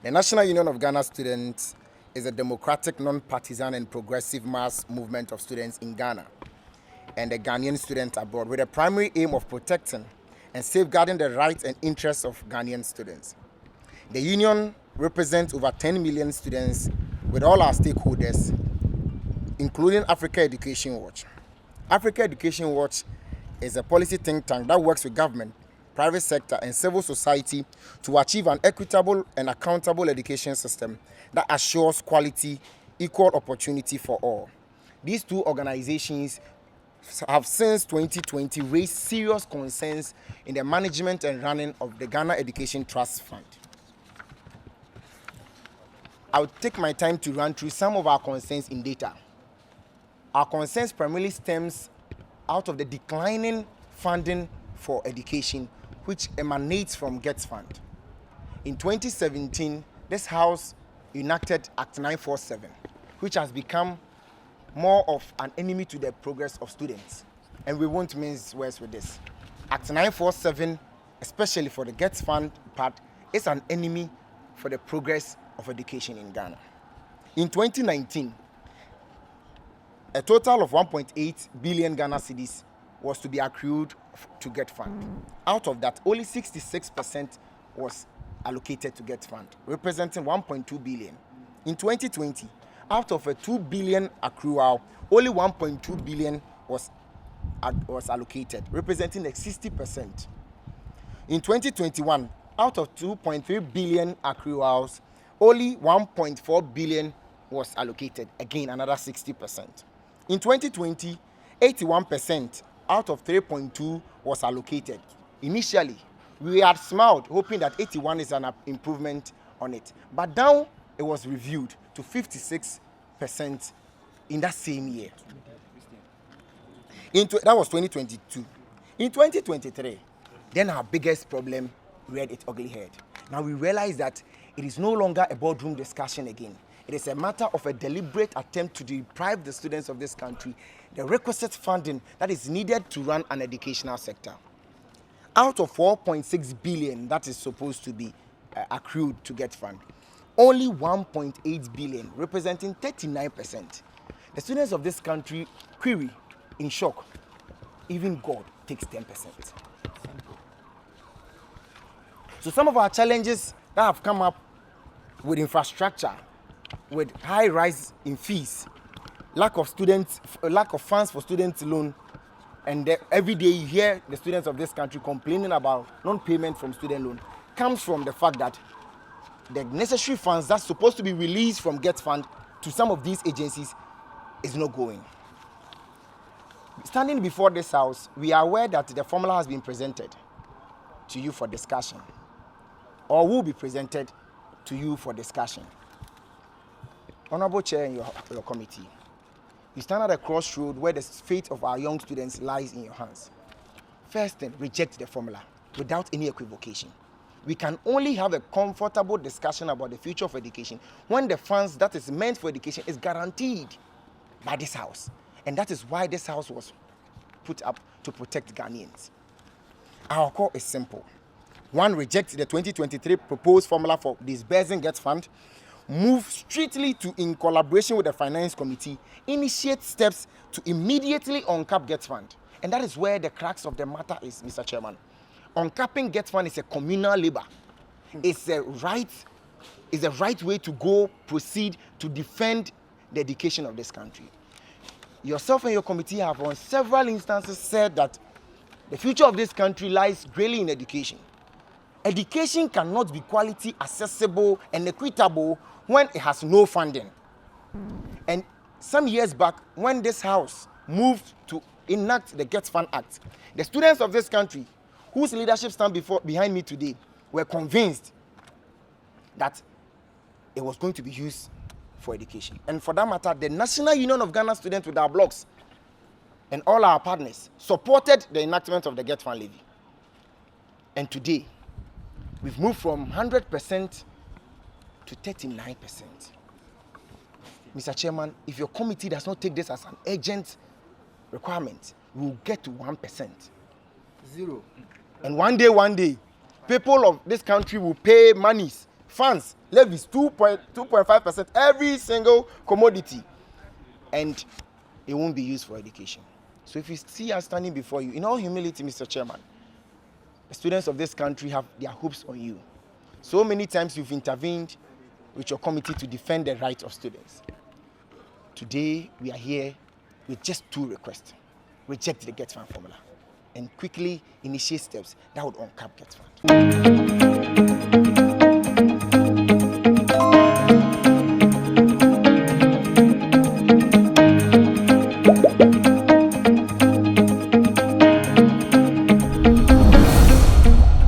The National Union of Ghana Students is a democratic, non-partisan and progressive mass movement of students in Ghana and the Ghanaian students abroad with a primary aim of protecting and safeguarding the rights and interests of Ghanaian students. The union represents over 10 million students with all our stakeholders, including Africa Education Watch. Africa Education Watch is a policy think tank that works with government, private sector, and civil society to achieve an equitable and accountable education system that assures quality, equal opportunity for all. These two organizations have since 2020 raised serious concerns in the management and running of the Ghana Education Trust Fund. I'll take my time to run through some of our concerns in data. Our concerns primarily stems out of the declining funding for education, which emanates from GetFund. In 2017, this House enacted Act 947, which has become more of an enemy to the progress of students. And we won't mince words with this. Act 947, especially for the GetFund part, is an enemy for the progress of education in Ghana. In 2019, a total of 1.8 billion Ghana cedis was to be accrued to GetFund. Out of that, only 66% was allocated to GetFund, representing 1.2 billion. In 2020, out of a 2 billion accrual, only 1.2 billion was allocated, representing like 60%. In 2021, out of 2.3 billion accruals, only 1.4 billion was allocated, again another 60%. In 2020, 81% out of 3.2 was allocated. Initially, we had smiled, hoping that 81 is an improvement on it. But now it was reviewed to 56% in that same year. That was 2022. In 2023, then our biggest problem reared its ugly head. Now we realize that it is no longer a boardroom discussion again. It is a matter of a deliberate attempt to deprive the students of this country the requisite funding that is needed to run an educational sector. Out of 4.6 billion that is supposed to be accrued to GetFund, only 1.8 billion, representing 39%. The students of this country query in shock. Even God takes 10%. So some of our challenges that have come up with infrastructure, with high rise in fees, lack of funds for student loan, and every day you hear the students of this country complaining about non-payment from student loan, comes from the fact that the necessary funds that's supposed to be released from GetFund to some of these agencies is not going. Standing before this House, we are aware that the formula has been presented to you for discussion, or will be presented to you for discussion. Honorable Chair and your committee, you stand at a crossroad where the fate of our young students lies in your hands. First thing, reject the formula without any equivocation. We can only have a comfortable discussion about the future of education when the funds that is meant for education is guaranteed by this House. And that is why this House was put up to protect Ghanaians. Our call is simple. One, reject the 2023 proposed formula for disbursing GetFund. Move strictly to, in collaboration with the Finance Committee, initiate steps to immediately uncap GetFund. And that is where the crux of the matter is, Mr. Chairman. Uncapping GetFund is a communal labor. It's a right way to go proceed to defend the education of this country. Yourself and your committee have on several instances said that the future of this country lies greatly in education. Education cannot be quality, accessible, and equitable when it has no funding. And some years back, when this House moved to enact the GetFund Act, the students of this country, whose leadership stand behind me today, were convinced that it was going to be used for education. And for that matter, the National Union of Ghana Students with our blocks and all our partners supported the enactment of the GetFund levy. And today, we've moved from 100% to 39%. Mr. Chairman, if your committee does not take this as an urgent requirement, we will get to 1%. Zero. And one day, people of this country will pay monies funds, levies, 2.5% every single commodity, and it won't be used for education. So if you see us standing before you, in all humility, Mr. Chairman, the students of this country have their hopes on you. So many times you've intervened with your committee to defend the rights of students. Today, we are here with just 2 requests. Reject the GetFund formula and quickly initiate steps that would uncap GetFund.